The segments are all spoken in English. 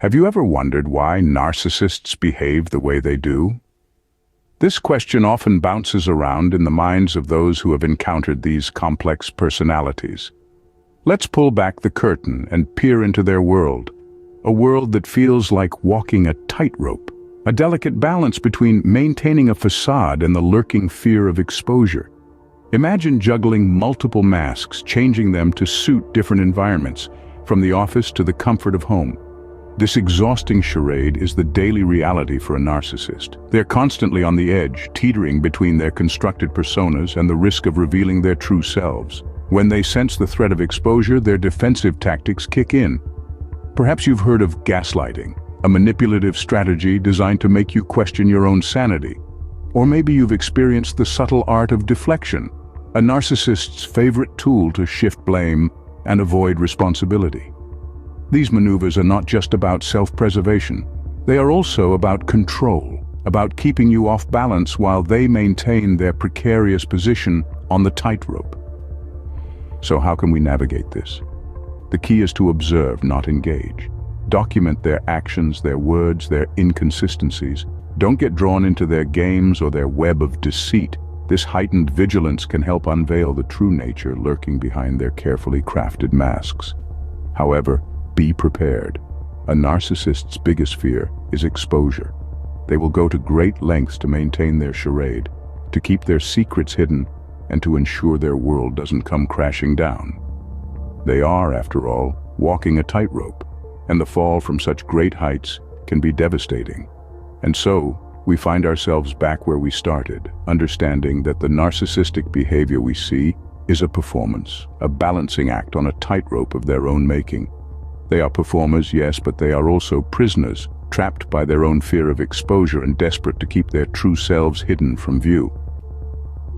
Have you ever wondered why narcissists behave the way they do? This question often bounces around in the minds of those who have encountered these complex personalities. Let's pull back the curtain and peer into their world, a world that feels like walking a tightrope, a delicate balance between maintaining a facade and the lurking fear of exposure. Imagine juggling multiple masks, changing them to suit different environments, from the office to the comfort of home. This exhausting charade is the daily reality for a narcissist. They're constantly on the edge, teetering between their constructed personas and the risk of revealing their true selves. When they sense the threat of exposure, their defensive tactics kick in. Perhaps you've heard of gaslighting, a manipulative strategy designed to make you question your own sanity. Or maybe you've experienced the subtle art of deflection, a narcissist's favorite tool to shift blame and avoid responsibility. These maneuvers are not just about self-preservation. They are also about control, about keeping you off balance while they maintain their precarious position on the tightrope. So how can we navigate this? The key is to observe, not engage. Document their actions, their words, their inconsistencies. Don't get drawn into their games or their web of deceit. This heightened vigilance can help unveil the true nature lurking behind their carefully crafted masks. However, be prepared. A narcissist's biggest fear is exposure. They will go to great lengths to maintain their charade, to keep their secrets hidden, and to ensure their world doesn't come crashing down. They are, after all, walking a tightrope, and the fall from such great heights can be devastating. And so, we find ourselves back where we started, understanding that the narcissistic behavior we see is a performance, a balancing act on a tightrope of their own making. They are performers, yes, but they are also prisoners, trapped by their own fear of exposure and desperate to keep their true selves hidden from view.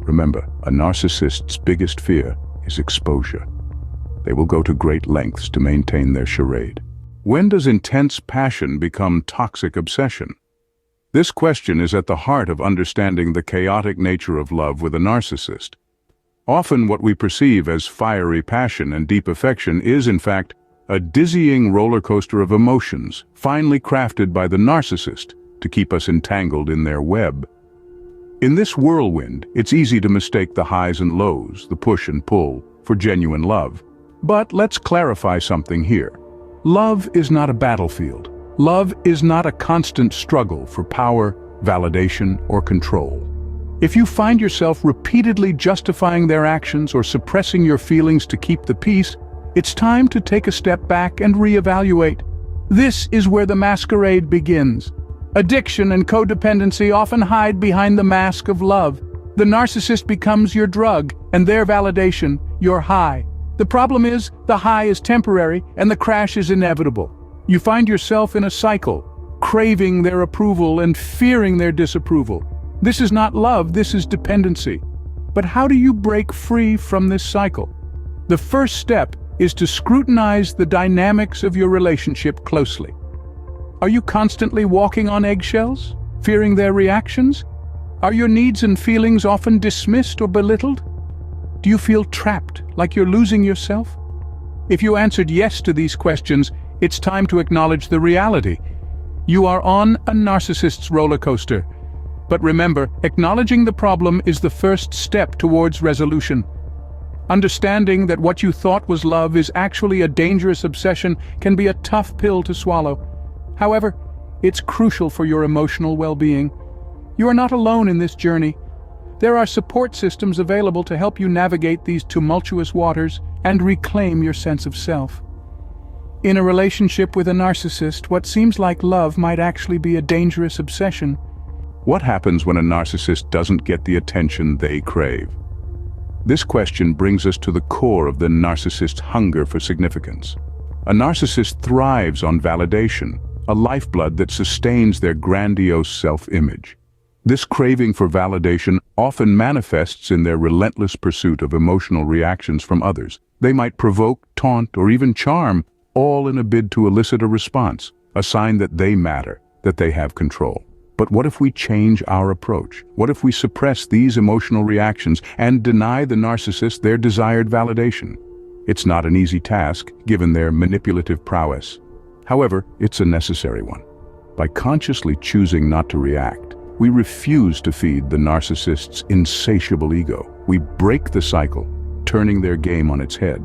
Remember, a narcissist's biggest fear is exposure. They will go to great lengths to maintain their charade. When does intense passion become toxic obsession? This question is at the heart of understanding the chaotic nature of love with a narcissist. Often what we perceive as fiery passion and deep affection is, in fact, a dizzying roller coaster of emotions, finely crafted by the narcissist to keep us entangled in their web. In this whirlwind, it's easy to mistake the highs and lows, the push and pull, for genuine love. But let's clarify something here. Love is not a battlefield. Love is not a constant struggle for power, validation, or control. If you find yourself repeatedly justifying their actions or suppressing your feelings to keep the peace, it's time to take a step back and reevaluate. This is where the masquerade begins. Addiction and codependency often hide behind the mask of love. The narcissist becomes your drug, and their validation, your high. The problem is, the high is temporary, and the crash is inevitable. You find yourself in a cycle, craving their approval and fearing their disapproval. This is not love, this is dependency. But how do you break free from this cycle? The first step is to scrutinize the dynamics of your relationship closely. Are you constantly walking on eggshells, fearing their reactions? Are your needs and feelings often dismissed or belittled? Do you feel trapped, like you're losing yourself? If you answered yes to these questions, it's time to acknowledge the reality. You are on a narcissist's roller coaster. But remember, acknowledging the problem is the first step towards resolution. Understanding that what you thought was love is actually a dangerous obsession can be a tough pill to swallow. However, it's crucial for your emotional well-being. You are not alone in this journey. There are support systems available to help you navigate these tumultuous waters and reclaim your sense of self. In a relationship with a narcissist, what seems like love might actually be a dangerous obsession. What happens when a narcissist doesn't get the attention they crave? This question brings us to the core of the narcissist's hunger for significance. A narcissist thrives on validation, a lifeblood that sustains their grandiose self-image. This craving for validation often manifests in their relentless pursuit of emotional reactions from others. They might provoke, taunt, or even charm, all in a bid to elicit a response, a sign that they matter, that they have control. But what if we change our approach? What if we suppress these emotional reactions and deny the narcissist their desired validation? It's not an easy task, given their manipulative prowess. However, it's a necessary one. By consciously choosing not to react, we refuse to feed the narcissist's insatiable ego. We break the cycle, turning their game on its head.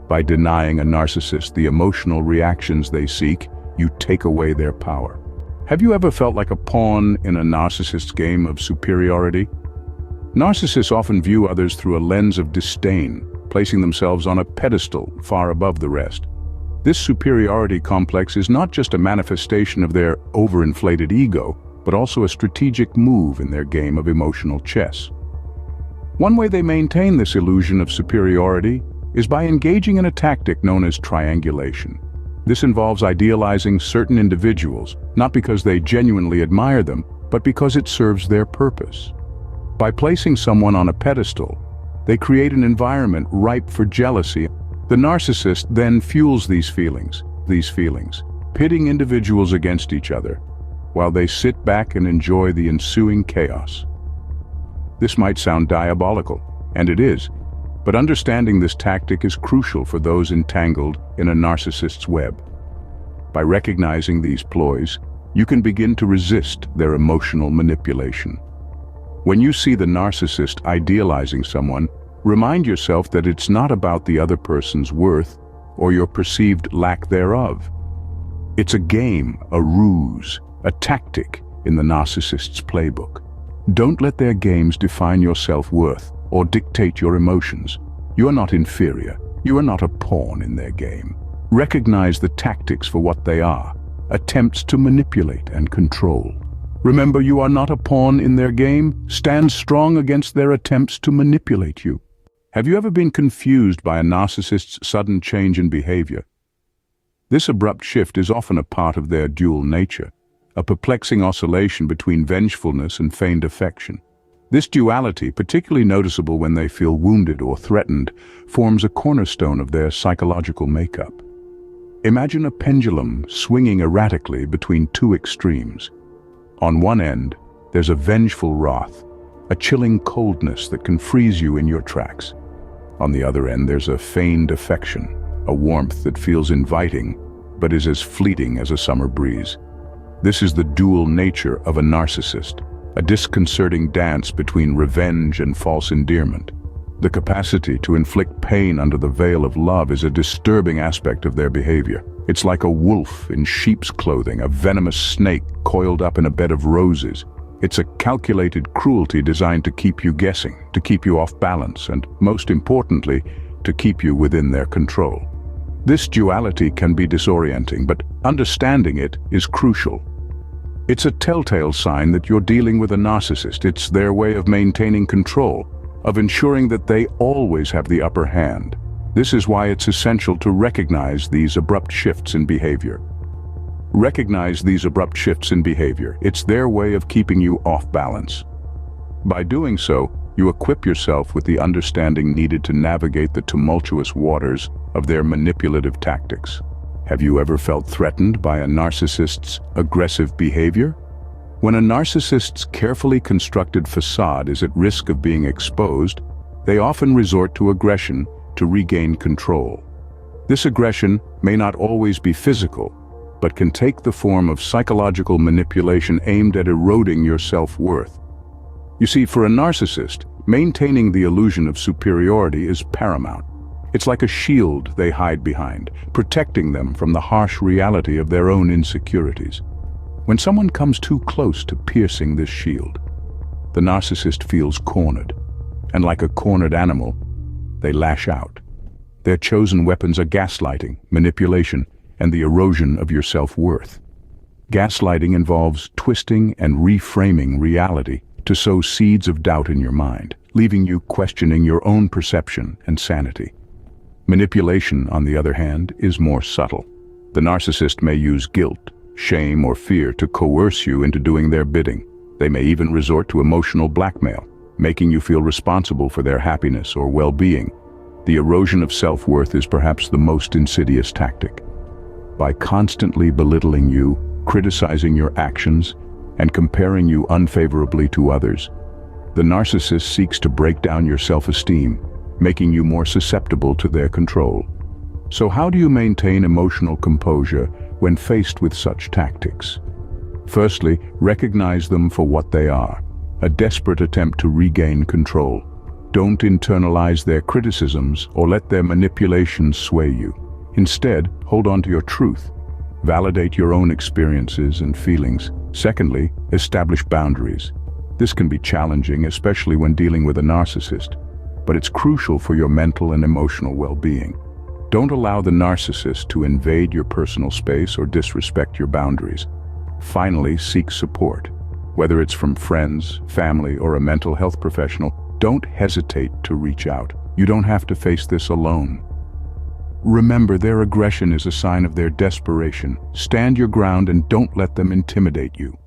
By denying a narcissist the emotional reactions they seek, you take away their power. Have you ever felt like a pawn in a narcissist's game of superiority? Narcissists often view others through a lens of disdain, placing themselves on a pedestal far above the rest. This superiority complex is not just a manifestation of their overinflated ego, but also a strategic move in their game of emotional chess. One way they maintain this illusion of superiority is by engaging in a tactic known as triangulation. This involves idealizing certain individuals, not because they genuinely admire them, but because it serves their purpose. By placing someone on a pedestal, they create an environment ripe for jealousy. The narcissist then fuels these feelings, pitting individuals against each other, while they sit back and enjoy the ensuing chaos. This might sound diabolical, and it is, but understanding this tactic is crucial for those entangled in a narcissist's web. By recognizing these ploys, you can begin to resist their emotional manipulation. When you see the narcissist idealizing someone, remind yourself that it's not about the other person's worth or your perceived lack thereof. It's a game, a ruse, a tactic in the narcissist's playbook. Don't let their games define your self-worth or dictate your emotions. You are not inferior. You are not a pawn in their game. Recognize the tactics for what they are, attempts to manipulate and control. Remember, you are not a pawn in their game. Stand strong against their attempts to manipulate you. Have you ever been confused by a narcissist's sudden change in behavior? This abrupt shift is often a part of their dual nature, a perplexing oscillation between vengefulness and feigned affection. This duality, particularly noticeable when they feel wounded or threatened, forms a cornerstone of their psychological makeup. Imagine a pendulum swinging erratically between two extremes. On one end, there's a vengeful wrath, a chilling coldness that can freeze you in your tracks. On the other end, there's a feigned affection, a warmth that feels inviting, but is as fleeting as a summer breeze. This is the dual nature of a narcissist, a disconcerting dance between revenge and false endearment. The capacity to inflict pain under the veil of love is a disturbing aspect of their behavior. It's like a wolf in sheep's clothing, a venomous snake coiled up in a bed of roses. It's a calculated cruelty designed to keep you guessing, to keep you off balance, and most importantly, to keep you within their control. This duality can be disorienting, but understanding it is crucial. It's a telltale sign that you're dealing with a narcissist. It's their way of maintaining control, of ensuring that they always have the upper hand. This is why it's essential to recognize these abrupt shifts in behavior. Recognize these abrupt shifts in behavior. It's their way of keeping you off balance. By doing so, you equip yourself with the understanding needed to navigate the tumultuous waters of their manipulative tactics. Have you ever felt threatened by a narcissist's aggressive behavior? When a narcissist's carefully constructed facade is at risk of being exposed, they often resort to aggression to regain control. This aggression may not always be physical, but can take the form of psychological manipulation aimed at eroding your self-worth. You see, for a narcissist, maintaining the illusion of superiority is paramount. It's like a shield they hide behind, protecting them from the harsh reality of their own insecurities. When someone comes too close to piercing this shield, the narcissist feels cornered, and like a cornered animal, they lash out. Their chosen weapons are gaslighting, manipulation, and the erosion of your self-worth. Gaslighting involves twisting and reframing reality to sow seeds of doubt in your mind, leaving you questioning your own perception and sanity. Manipulation, on the other hand, is more subtle. The narcissist may use guilt, shame, or fear to coerce you into doing their bidding. They may even resort to emotional blackmail, making you feel responsible for their happiness or well-being. The erosion of self-worth is perhaps the most insidious tactic. By constantly belittling you, criticizing your actions, and comparing you unfavorably to others, the narcissist seeks to break down your self-esteem, making you more susceptible to their control. So how do you maintain emotional composure when faced with such tactics. Firstly, recognize them for what they are, a desperate attempt to regain control. Don't internalize their criticisms or let their manipulations sway you. Instead, hold on to your truth. Validate your own experiences and feelings. Secondly, establish boundaries. This can be challenging, especially when dealing with a narcissist, but it's crucial for your mental and emotional well-being. Don't allow the narcissist to invade your personal space or disrespect your boundaries. Finally, seek support. Whether it's from friends, family, or a mental health professional, don't hesitate to reach out. You don't have to face this alone. Remember, their aggression is a sign of their desperation. Stand your ground and don't let them intimidate you.